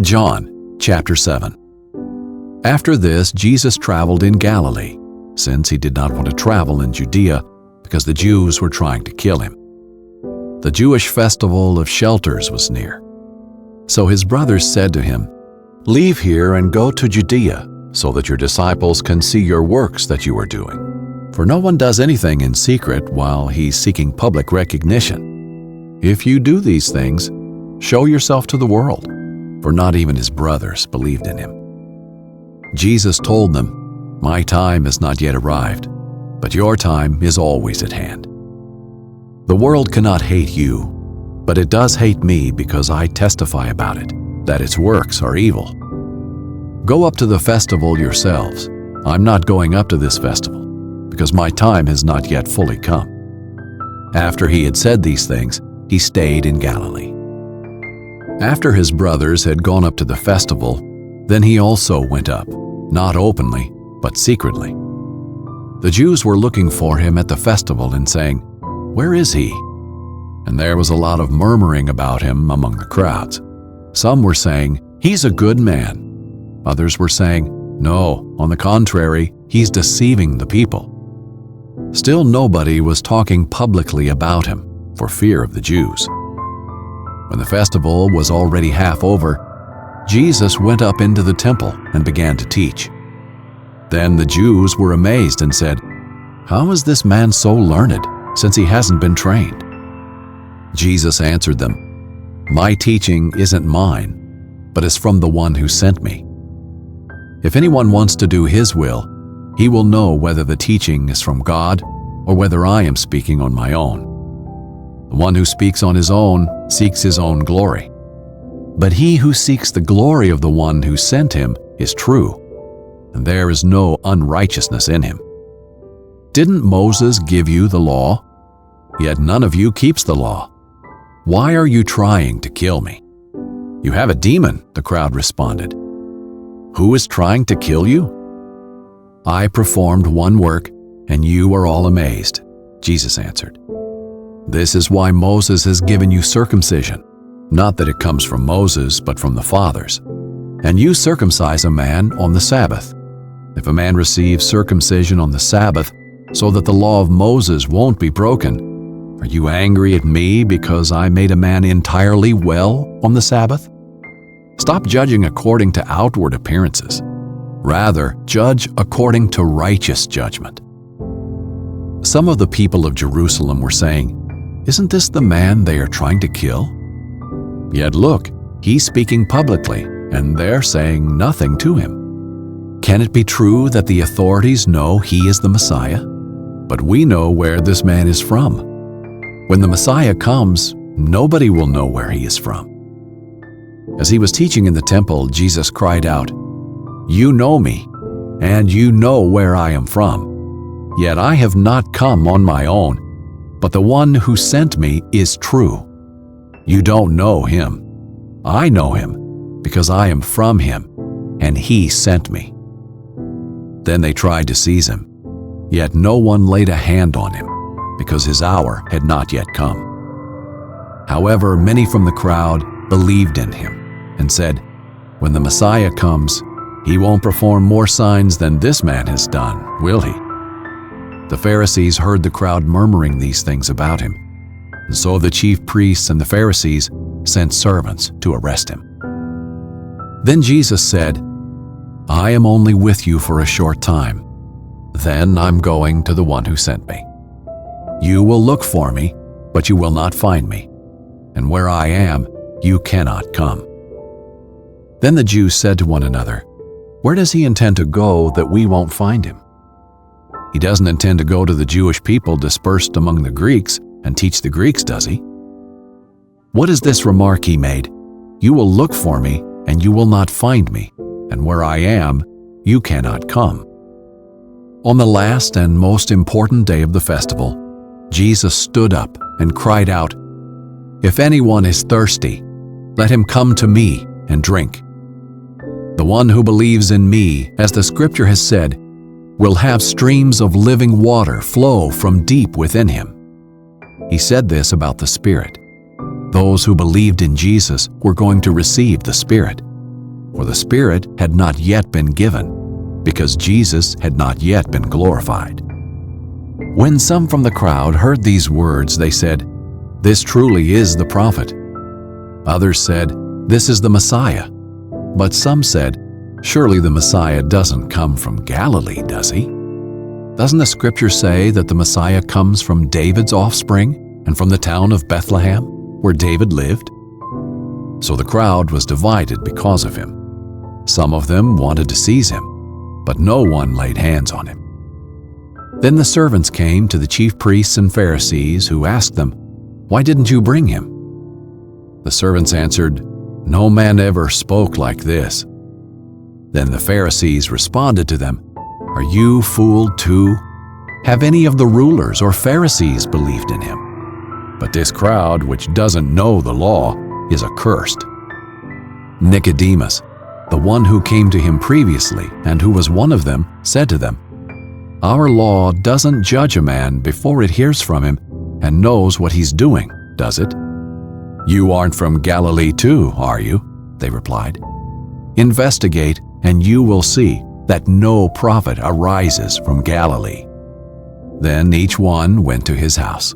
John chapter 7. After this, Jesus traveled in Galilee, since he did not want to travel in Judea because the Jews were trying to kill him. The Jewish festival of shelters was near. So his brothers said to him, "Leave here and go to Judea, so that your disciples can see your works that you are doing. For no one does anything in secret while he's seeking public recognition. If you do these things, show yourself to the world." For not even his brothers believed in him. Jesus told them, "My time has not yet arrived, but your time is always at hand. The world cannot hate you, but it does hate me because I testify about it, that its works are evil. Go up to the festival yourselves. I'm not going up to this festival, because my time has not yet fully come." After he had said these things, he stayed in Galilee. After his brothers had gone up to the festival, then he also went up, not openly, but secretly. The Jews were looking for him at the festival and saying, "Where is he?" And there was a lot of murmuring about him among the crowds. Some were saying, "He's a good man." Others were saying, "No, on the contrary, he's deceiving the people." Still nobody was talking publicly about him for fear of the Jews. When the festival was already half over, Jesus went up into the temple and began to teach. Then the Jews were amazed and said, "How is this man so learned, since he hasn't been trained?" Jesus answered them, "My teaching isn't mine, but is from the one who sent me. If anyone wants to do his will, he will know whether the teaching is from God or whether I am speaking on my own. The one who speaks on his own seeks his own glory. But he who seeks the glory of the one who sent him is true, and there is no unrighteousness in him. Didn't Moses give you the law? Yet none of you keeps the law. Why are you trying to kill me?" "You have a demon," the crowd responded. "Who is trying to kill you?" "I performed one work, and you are all amazed," Jesus answered. "This is why Moses has given you circumcision, not that it comes from Moses, but from the fathers. And you circumcise a man on the Sabbath. If a man receives circumcision on the Sabbath, so that the law of Moses won't be broken, are you angry at me because I made a man entirely well on the Sabbath? Stop judging according to outward appearances. Rather, judge according to righteous judgment." Some of the people of Jerusalem were saying, "Isn't this the man they are trying to kill? Yet look, he's speaking publicly, and they're saying nothing to him. Can it be true that the authorities know he is the Messiah? But we know where this man is from. When the Messiah comes, nobody will know where he is from." As he was teaching in the temple, Jesus cried out, "You know me, and you know where I am from. Yet I have not come on my own, but the one who sent me is true. You don't know him. I know him, because I am from him, and he sent me." Then they tried to seize him, yet no one laid a hand on him, because his hour had not yet come. However, many from the crowd believed in him and said, "When the Messiah comes, he won't perform more signs than this man has done, will he?" The Pharisees heard the crowd murmuring these things about him, and so the chief priests and the Pharisees sent servants to arrest him. Then Jesus said, "I am only with you for a short time. Then I'm going to the one who sent me. You will look for me, but you will not find me, and where I am, you cannot come." Then the Jews said to one another, "Where does he intend to go that we won't find him? He doesn't intend to go to the Jewish people dispersed among the Greeks and teach the Greeks, does he? What is this remark he made? 'You will look for me, and you will not find me, and where I am, you cannot come.'" On the last and most important day of the festival, Jesus stood up and cried out, "If anyone is thirsty, let him come to me and drink. The one who believes in me, as the scripture has said, will have streams of living water flow from deep within him." He said this about the Spirit. Those who believed in Jesus were going to receive the Spirit, for the Spirit had not yet been given, because Jesus had not yet been glorified. When some from the crowd heard these words, they said, "This truly is the prophet." Others said, "This is the Messiah." But some said, "Surely the Messiah doesn't come from Galilee, does he? Doesn't the Scripture say that the Messiah comes from David's offspring and from the town of Bethlehem, where David lived?" So the crowd was divided because of him. Some of them wanted to seize him, but no one laid hands on him. Then the servants came to the chief priests and Pharisees, who asked them, "Why didn't you bring him?" The servants answered, "No man ever spoke like this." Then the Pharisees responded to them, "Are you fooled too? Have any of the rulers or Pharisees believed in him? But this crowd, which doesn't know the law, is accursed." Nicodemus, the one who came to him previously and who was one of them, said to them, "Our law doesn't judge a man before it hears from him and knows what he's doing, does it?" "You aren't from Galilee too, are you?" they replied. "Investigate, and you will see that no prophet arises from Galilee." Then each one went to his house.